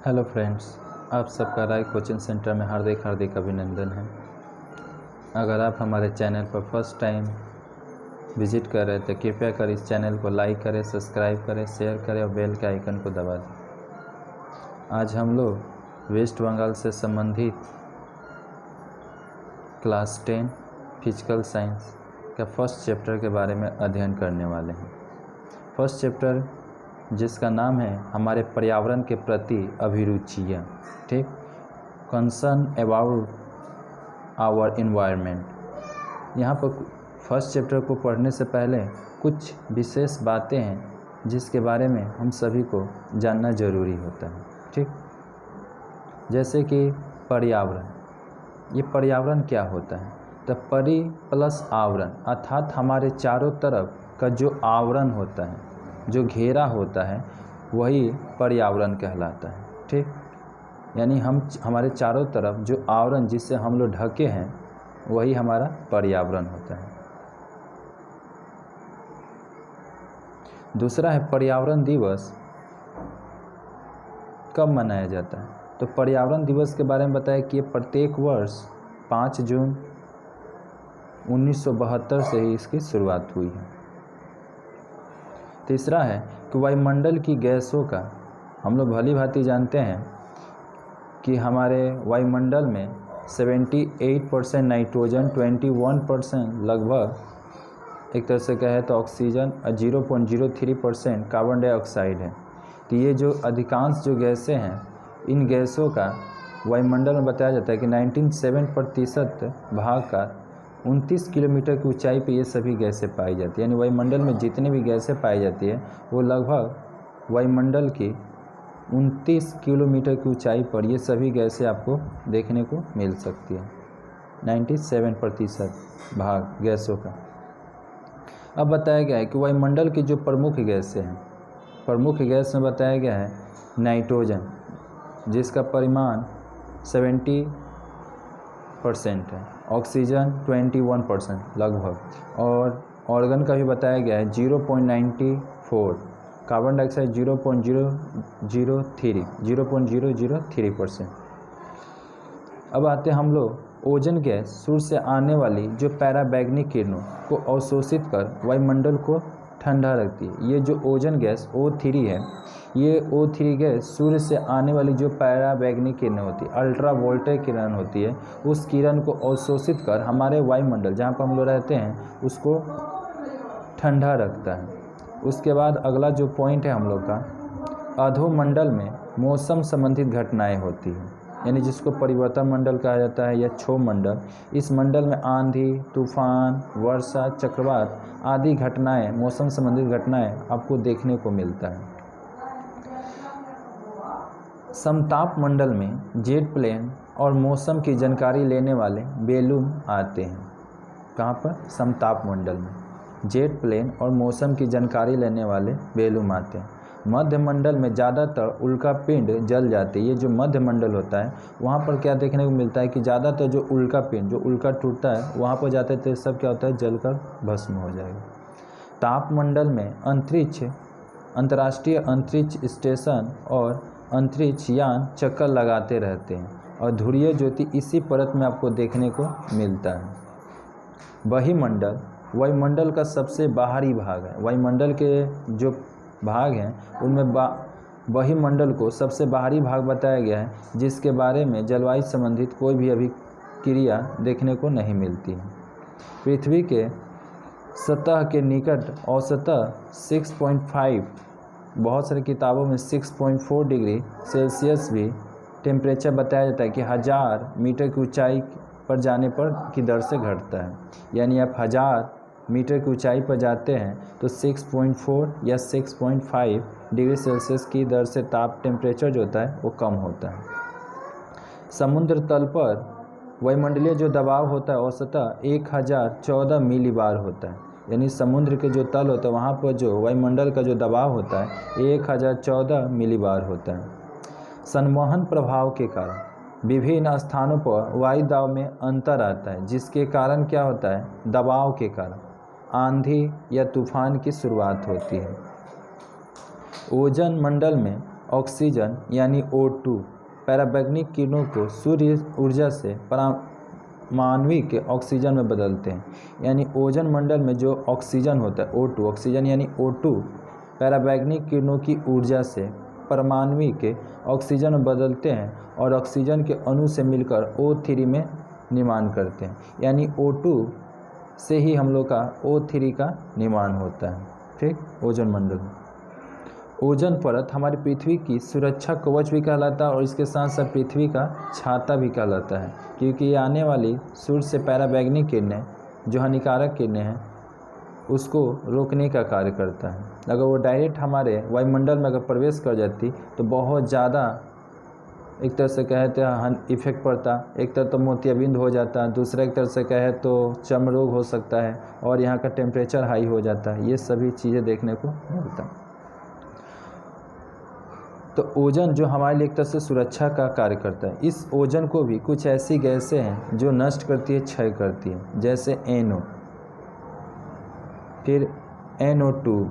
Hello friends, आप सबका राय coaching centre में हार्दिक अभिनंदन है। अगर आप हमारे चैनल पर फर्स्ट टाइम विज़िट कर रहे तो कृपया कर इस चैनल को लाइक करें, सब्सक्राइब करें, शेयर करें और बेल के आइकन को दबा दें। आज हम लोग वेस्ट बंगाल से संबंधित क्लास 10 फिजिकल साइंस का फर्स्ट चैप्टर के बारे में अध्ययन करने वाले हैं। फर्स्ट चैप्टर जिसका नाम है हमारे पर्यावरण के प्रति अभिरुचियाँ, ठीक, कंसर्न अबाउट आवर इन्वायरमेंट। यहाँ पर फर्स्ट चैप्टर को पढ़ने से पहले कुछ विशेष बातें हैं जिसके बारे में हम सभी को जानना ज़रूरी होता है, ठीक। जैसे कि पर्यावरण, ये पर्यावरण क्या होता है? तो परि प्लस आवरण, अर्थात हमारे चारों तरफ का जो आवरण होता है, जो घेरा होता है, वही पर्यावरण कहलाता है, ठीक। यानी हमारे चारों तरफ जो आवरण जिससे हम लोग ढके हैं वही हमारा पर्यावरण होता है। दूसरा है पर्यावरण दिवस कब मनाया जाता है? तो पर्यावरण दिवस के बारे में बताया कि ये प्रत्येक वर्ष 5 जून 1972 से ही इसकी शुरुआत हुई है। तीसरा है कि वायुमंडल की गैसों का, हम लोग भली भांति जानते हैं कि हमारे वायुमंडल में 78% नाइट्रोजन, 21% लगभग एक तरह से कहे तो ऑक्सीजन और 0.03% कार्बन डाइऑक्साइड है। तो ये जो अधिकांश जो गैसें हैं, इन गैसों का वायुमंडल में बताया जाता है कि 97% भाग का 29 किलोमीटर की ऊंचाई पे ये सभी गैसें पाई जाती है। यानी वायुमंडल में जितनी भी गैसें पाई जाती है वो लगभग वायुमंडल की 29 किलोमीटर की ऊंचाई पर ये सभी गैसें आपको देखने को मिल सकती है, 97% भाग गैसों का। अब बताया गया है कि वायुमंडल की जो प्रमुख गैसें हैं, प्रमुख गैस में बताया गया है नाइट्रोजन, जिसका परिमाण 70% है, ऑक्सीजन 21% लगभग, और ऑर्गन का भी बताया गया है 0.94, कार्बन डाइऑक्साइड 0.003%। अब आते हैं हम लोग ओजोन गैस, सूर्य से आने वाली जो पैराबैंगनी किरणों को अवशोषित कर वायुमंडल को ठंडा रखती है। ये जो ओजोन गैस O3 है, ये O3 गैस सूर्य से आने वाली जो पैराबैंगनी किरणें होती है, अल्ट्रा वोल्टेज किरण होती है, उस किरण को अवशोषित कर हमारे वायुमंडल जहाँ पर हम लोग रहते हैं उसको ठंडा रखता है। उसके बाद अगला जो पॉइंट है हम लोग का, अधोमंडल में मौसम संबंधित घटनाएँ होती हैं, यानी जिसको परिवर्तन मंडल कहा जाता है या क्षोभ मंडल। इस मंडल में आंधी, तूफान, वर्षा, चक्रवात आदि घटनाएं, मौसम संबंधित घटनाएं आपको देखने को मिलता है। समताप मंडल में जेट प्लेन और मौसम की जानकारी लेने वाले बेलूम आते हैं। कहाँ पर? समताप मंडल में जेट प्लेन और मौसम की जानकारी लेने वाले बेलूम आते हैं। मध्य मंडल में ज़्यादातर उल्का पिंड जल जाते हैं। ये जो मध्य मंडल होता है वहाँ पर क्या देखने को मिलता है कि ज़्यादातर जो उल्का पिंड, जो उल्का टूटता है, वहाँ पर जाते तो सब क्या होता है, जलकर भस्म हो जाएगा। तापमंडल में अंतर्राष्ट्रीय अंतरिक्ष स्टेशन और अंतरिक्ष यान चक्कर लगाते रहते हैं और ध्रुवीय ज्योति इसी परत में आपको देखने को मिलता है। बहिमंडल वायुमंडल का सबसे बाहरी भाग है। वायुमंडल के जो भाग हैं उनमें बहिमंडल को सबसे बाहरी भाग बताया गया है, जिसके बारे में जलवायु संबंधित कोई भी अभिक्रिया देखने को नहीं मिलती है। पृथ्वी के सतह के निकट औसतः 6.5, बहुत सारी किताबों में 6.4 डिग्री सेल्सियस भी टेम्परेचर बताया जाता है कि 1000 मीटर की ऊंचाई पर जाने पर की दर से घटता है। यानी आप 1000 मीटर की ऊंचाई पर जाते हैं तो 6.4 या 6.5 डिग्री सेल्सियस की दर से टेम्परेचर जो होता है वो कम होता है। समुद्र तल पर वायुमंडलीय जो दबाव होता है औसतः 1014 मिलीबार होता है। यानी समुद्र के जो तल होता है वहाँ पर जो वायुमंडल का जो दबाव होता है 1014 मिलीबार होता है। संवहन प्रभाव के कारण विभिन्न स्थानों पर वायु दाब में अंतर आता है, जिसके कारण क्या होता है, दबाव के कारण आंधी या तूफान की शुरुआत होती है। ओजोन मंडल में ऑक्सीजन यानी O2 पराबैंगनी किरणों को सूर्य ऊर्जा से परमाणविक ऑक्सीजन में बदलते हैं। यानी ओजोन मंडल में जो ऑक्सीजन होता है O2, ऑक्सीजन यानी O2 पराबैंगनी किरणों की ऊर्जा से परमाणविक ऑक्सीजन में बदलते हैं और ऑक्सीजन के अणु से मिलकर O3 में निर्माण करते हैं। यानी O2 से ही हम लोग का O3 का निर्माण होता है। ठीक, ओजोन मंडल। ओजोन परत हमारी पृथ्वी की सुरक्षा कवच भी कहलाता है और इसके साथ साथ पृथ्वी का छाता भी कहलाता है, क्योंकि ये आने वाली सूर्य से पराबैंगनी किरणें जो हानिकारक किरणें हैं उसको रोकने का कार्य करता है। अगर वो डायरेक्ट हमारे वायुमंडल में अगर प्रवेश कर जाती तो बहुत ज़्यादा एक तरह से कहे तो इफेक्ट पड़ता, एक तरह तो मोतियाबिंद हो जाता, दूसरा एक तरह से कहे तो चर्म रोग हो सकता है और यहाँ का टेम्परेचर हाई हो जाता है। ये सभी चीज़ें देखने को मिलता। तो ओजोन जो हमारे लिए एक तरह से सुरक्षा का कार्य करता है। इस ओजोन को भी कुछ ऐसी गैसें हैं जो नष्ट करती है, क्षय करती है, जैसे NO, फिर NO2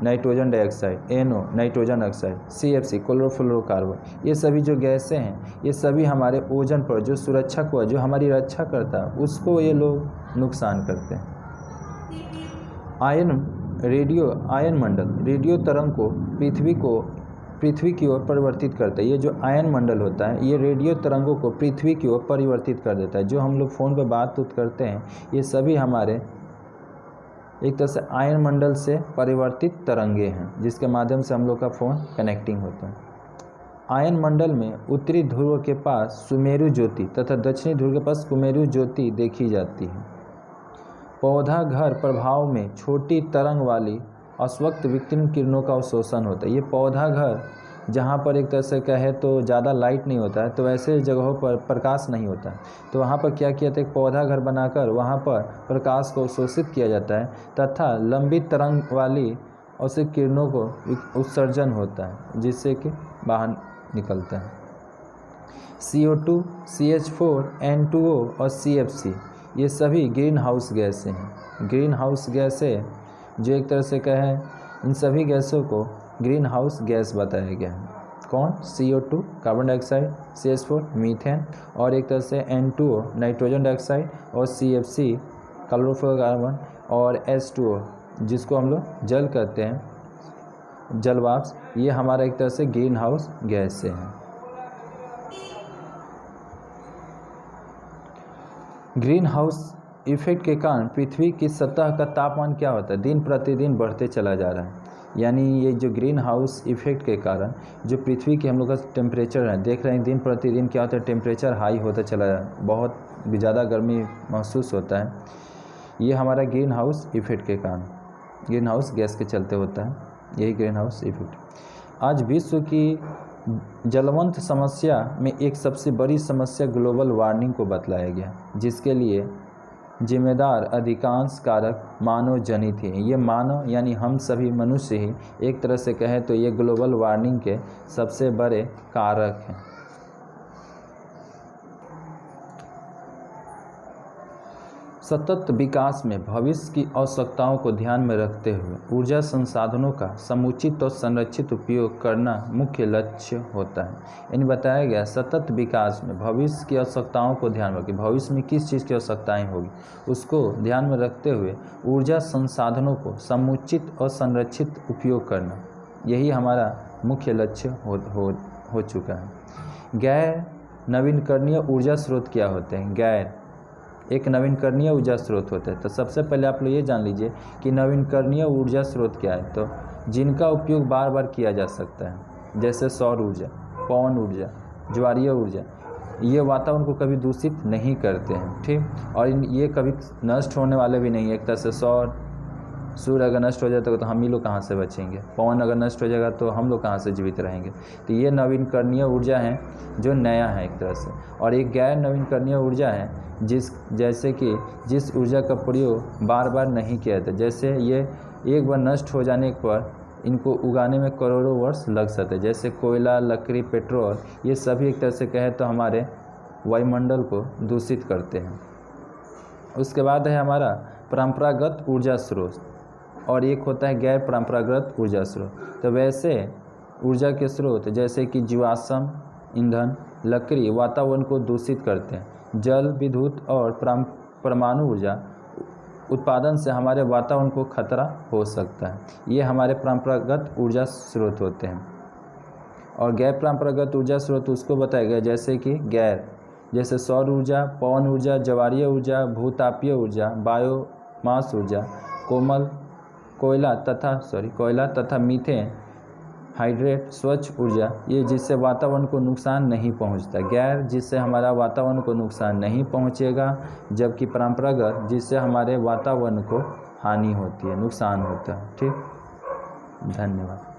nitrogen dioxide, NO nitrogen oxide, CFC chlorofluorocarbon. ये सभी जो गैसें हैं ये सभी हमारे ओजोन पर जो सुरक्षा को है, जो हमारी रक्षा करता है, उसको ये लोग नुकसान करते हैं। आयन मंडल रेडियो तरंग को पृथ्वी की ओर परिवर्तित करता है। ये जो आयन मंडल होता है ये रेडियो तरंगों को पृथ्वी की ओर परिवर्तित कर देता है। जो हम लोग फ़ोन पर बात करते हैं ये सभी हमारे एक तरह से आयन मंडल से परिवर्तित तरंगे हैं, जिसके माध्यम से हम लोग का फ़ोन कनेक्टिंग होता है। आयन मंडल में उत्तरी ध्रुव के पास सुमेरु ज्योति तथा दक्षिणी ध्रुव के पास कुमेरु ज्योति देखी जाती है। पौधा घर प्रभाव में छोटी तरंग वाली अस्वक्त विकिरण किरणों का अवशोषण होता है। ये पौधा घर जहाँ पर एक तरह से कहे तो ज़्यादा लाइट नहीं होता है, तो ऐसे जगहों पर प्रकाश नहीं होता है, तो वहाँ पर क्या किया जाता है, एक पौधा घर बनाकर वहाँ पर प्रकाश को अवशोषित किया जाता है तथा लंबी तरंग वाली औसत किरणों को उत्सर्जन होता है, जिससे कि बाहर निकलता है। CO2, CH4, N2O और CFC ये सभी ग्रीन हाउस गैसें हैं। ग्रीन हाउस गैसें जो एक तरह से कहें इन सभी गैसों को ग्रीन हाउस गैस बताया गया है। कौन? CO2 carbon dioxide, CH4 methane और एक तरह से N2O नाइट्रोजन डाइऑक्साइड और CFC क्लोरोफ्लोरोकार्बन और H2O जिसको हम लोग जल कहते हैं, जल वाष्प, ये हमारा एक तरह से ग्रीन हाउस गैस से हैं। ग्रीन हाउस इफेक्ट के कारण पृथ्वी की सतह का तापमान क्या होता है, दिन प्रतिदिन बढ़ते चला जा रहा है। यानी ये जो ग्रीन हाउस इफेक्ट के कारण जो पृथ्वी के हम लोग का टेम्परेचर है, देख रहे हैं दिन प्रतिदिन क्या होता है, टेम्परेचर हाई होता चला जा रहा है, बहुत ज़्यादा गर्मी महसूस होता है। ये हमारा ग्रीन हाउस इफेक्ट के कारण, ग्रीन हाउस गैस के चलते होता है, यही ग्रीन हाउस इफेक्ट। आज विश्व की जलवंत समस्या में एक सबसे बड़ी समस्या ग्लोबल वार्मिंग को बतलाया गया, जिसके लिए जिम्मेदार अधिकांश कारक मानव जनित हैं। ये मानव यानी हम सभी मनुष्य ही एक तरह से कहें तो ये ग्लोबल वार्मिंग के सबसे बड़े कारक हैं। सतत विकास में भविष्य की आवश्यकताओं को ध्यान में रखते हुए ऊर्जा संसाधनों का समुचित और संरक्षित उपयोग करना मुख्य लक्ष्य होता है। यानी बताया गया सतत विकास में भविष्य की आवश्यकताओं को ध्यान में रखें, भविष्य में किस चीज़ की आवश्यकताएं होगी उसको ध्यान में रखते हुए ऊर्जा संसाधनों को समुचित और संरक्षित उपयोग करना, यही हमारा मुख्य लक्ष्य हो चुका है। गैर नवीनकरणीय ऊर्जा स्रोत क्या होते हैं? गैर एक नवीनकरणीय ऊर्जा स्रोत होता है। तो सबसे पहले आप लोग ये जान लीजिए कि नवीनकरणीय ऊर्जा स्रोत क्या है। तो जिनका उपयोग बार बार किया जा सकता है, जैसे सौर ऊर्जा, पवन ऊर्जा, ज्वारीय ऊर्जा, ये वातावरण को कभी दूषित नहीं करते हैं, ठीक, और ये कभी नष्ट होने वाले भी नहीं है। एक तरह से सूर्य अगर नष्ट हो जाता तो हम ही लोग कहाँ से बचेंगे, पवन अगर नष्ट हो जाएगा तो हम लोग कहाँ से जीवित रहेंगे। तो ये नवीनकरणीय ऊर्जा है जो नया है एक तरह से। और एक गैर नवीनकरणीय ऊर्जा है जैसे कि जिस ऊर्जा का प्रयोग बार बार नहीं किया जाता, जैसे ये एक बार नष्ट हो जाने पर इनको उगाने में करोड़ों वर्ष लग सकते हैं, जैसे कोयला, लकड़ी, पेट्रोल, ये सभी एक तरह से कहे तो हमारे वायुमंडल को दूषित करते हैं। उसके बाद है हमारा परंपरागत ऊर्जा स्रोत और एक होता है गैर परंपरागत ऊर्जा स्रोत। तो वैसे ऊर्जा के स्रोत जैसे कि जीवाश्म ईंधन, लकड़ी वातावरण को दूषित करते हैं। जल, विद्युत और परमाणु ऊर्जा उत्पादन से हमारे वातावरण को खतरा हो सकता है। ये हमारे परंपरागत ऊर्जा स्रोत होते हैं। और गैर परंपरागत ऊर्जा स्रोत उसको बताया गया जैसे कि जैसे सौर ऊर्जा, पवन ऊर्जा, ज्वारीय ऊर्जा, भूतापीय ऊर्जा, बायोमास ऊर्जा, कोयला तथा मीथेन हाइड्रेट, स्वच्छ ऊर्जा, ये जिससे वातावरण को नुकसान नहीं पहुंचता। गैर जिससे हमारा वातावरण को नुकसान नहीं पहुंचेगा, जबकि परंपरागत जिससे हमारे वातावरण को हानि होती है, नुकसान होता है। ठीक, धन्यवाद।